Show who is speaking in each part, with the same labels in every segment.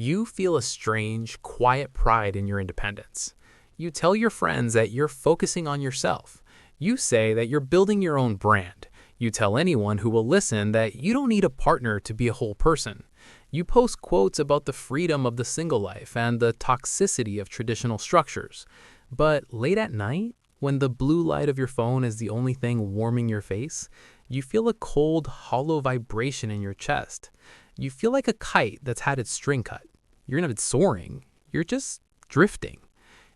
Speaker 1: You feel a strange, quiet pride in your independence. You tell your friends that you're focusing on yourself. You say that you're building your own brand. You tell anyone who will listen that you don't need a partner to be a whole person. You post quotes about the freedom of the single life and the toxicity of traditional structures. But late at night, when the blue light of your phone is the only thing warming your face, you feel a cold, hollow vibration in your chest. You feel like a kite that's had its string cut. You're not soaring, you're just drifting.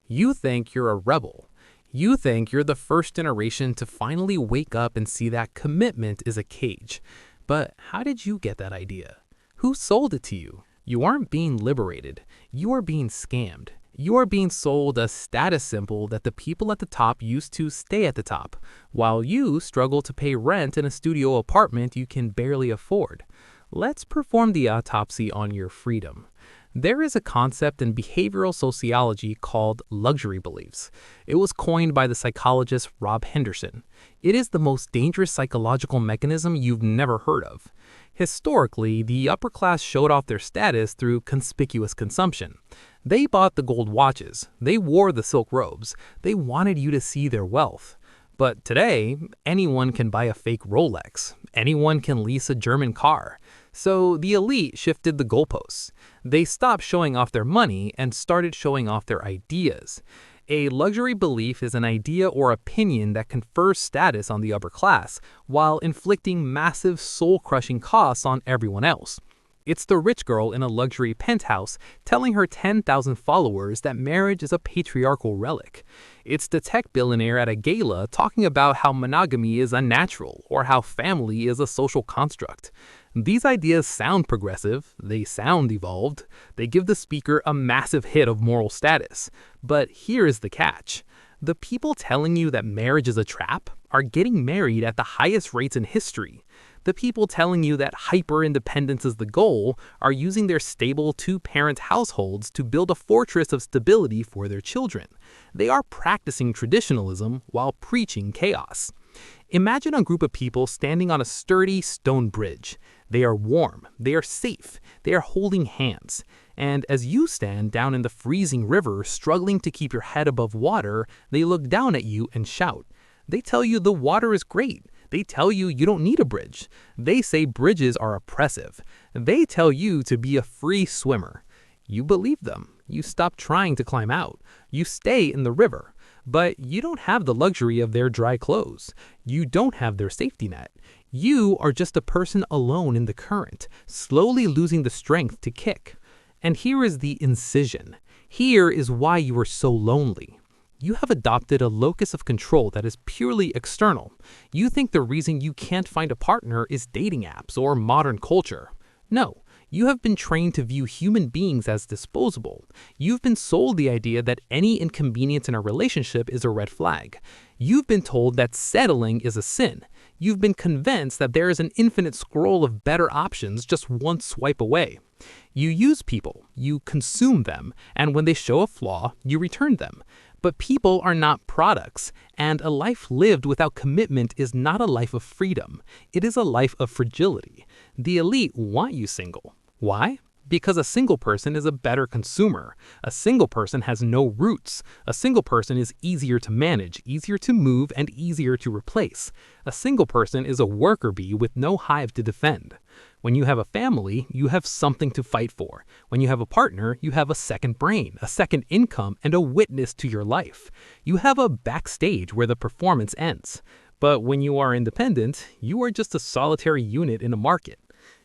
Speaker 1: You think you're a rebel. You think you're the first generation to finally wake up and see that commitment is a cage. But how did you get that idea? Who sold it to you? You aren't being liberated. You are being scammed. You are being sold a status symbol that the people at the top used to stay at the top, while you struggle to pay rent in a studio apartment you can barely afford. Let's perform the autopsy on your freedom. There is a concept in behavioral sociology called luxury beliefs. It was coined by the psychologist Rob Henderson. It is the most dangerous psychological mechanism you've never heard of. Historically, the upper class showed off their status through conspicuous consumption. They bought the gold watches. They wore the silk robes. They wanted you to see their wealth. But today, anyone can buy a fake Rolex. Anyone can lease a German car. So the elite shifted the goalposts. They stopped showing off their money and started showing off their ideas. A luxury belief is an idea or opinion that confers status on the upper class while inflicting massive soul-crushing costs on everyone else. It's the rich girl in a luxury penthouse telling her 10,000 followers that marriage is a patriarchal relic. It's the tech billionaire at a gala talking about how monogamy is unnatural or how family is a social construct. These ideas sound progressive, they sound evolved, they give the speaker a massive hit of moral status. But here is the catch. The people telling you that marriage is a trap are getting married at the highest rates in history. The people telling you that hyper-independence is the goal are using their stable two-parent households to build a fortress of stability for their children. They are practicing traditionalism while preaching chaos. Imagine a group of people standing on a sturdy stone bridge. They are warm, they are safe, they are holding hands. And as you stand down in the freezing river struggling to keep your head above water, they look down at you and shout. They tell you the water is great. They tell you you don't need a bridge. They say bridges are oppressive. They tell you to be a free swimmer. You believe them. You stop trying to climb out. You stay in the river. But you don't have the luxury of their dry clothes. You don't have their safety net. You are just a person alone in the current, slowly losing the strength to kick. And here is the incision. Here is why you are so lonely. You have adopted a locus of control that is purely external. You think the reason you can't find a partner is dating apps or modern culture. No, you have been trained to view human beings as disposable. You've been sold the idea that any inconvenience in a relationship is a red flag. You've been told that settling is a sin. You've been convinced that there is an infinite scroll of better options just one swipe away. You use people, you consume them, and when they show a flaw, you return them. But people are not products, and a life lived without commitment is not a life of freedom. It is a life of fragility. The elite want you single. Why? Because a single person is a better consumer. A single person has no roots. A single person is easier to manage, easier to move, and easier to replace. A single person is a worker bee with no hive to defend. When you have a family, you have something to fight for. When you have a partner, you have a second brain, a second income, and a witness to your life. You have a backstage where the performance ends. But when you are independent, you are just a solitary unit in a market.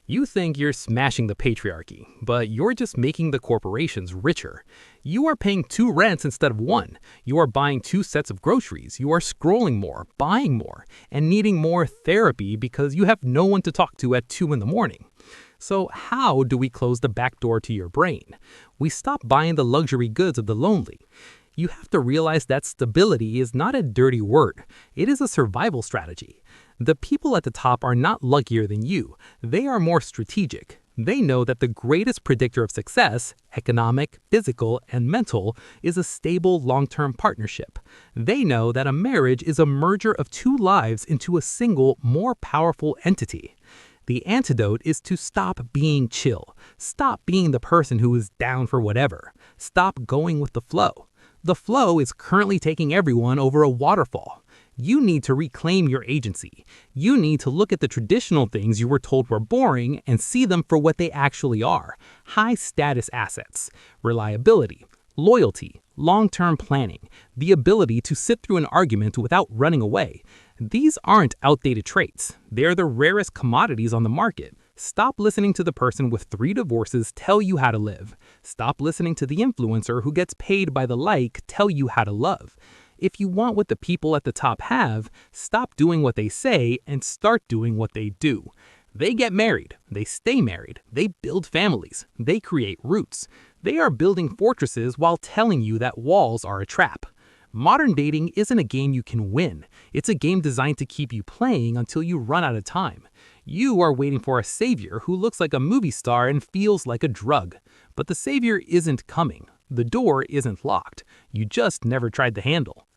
Speaker 1: You think you're smashing the patriarchy, but you're just making the corporations richer. You are paying 2 rents instead of 1. You are buying 2 sets of groceries. You are scrolling more, buying more, and needing more therapy because you have no one to talk to at 2 in the morning. So how do we close the back door to your brain? We stop buying the luxury goods of the lonely. You have to realize that stability is not a dirty word. It is a survival strategy. The people at the top are not luckier than you. They are more strategic. They know that the greatest predictor of success, economic, physical, and mental, is a stable long-term partnership. They know that a marriage is a merger of 2 lives into a single, more powerful entity.
Speaker 2: The antidote is to stop being chill. Stop being the person who is down for whatever. Stop going with the flow. The flow is currently taking everyone over a waterfall. You need to reclaim your agency. You need to look at the traditional things you were told were boring and see them for what they actually are: high-status assets, reliability, loyalty, long-term planning, the ability to sit through an argument without running away. These aren't outdated traits. They're the rarest commodities on the market. Stop listening to the person with 3 divorces tell you how to live. Stop listening to the influencer who gets paid by the like tell you how to love. If you want what the people at the top have, stop doing what they say and start doing what they do. They get married, they stay married, they build families, they create roots. They are building fortresses while telling you that walls are a trap. Modern dating isn't a game you can win. It's a game designed to keep you playing until you run out of time. You are waiting for a savior who looks like a movie star and feels like a drug. But the savior isn't coming. The door isn't locked. You just never tried the handle.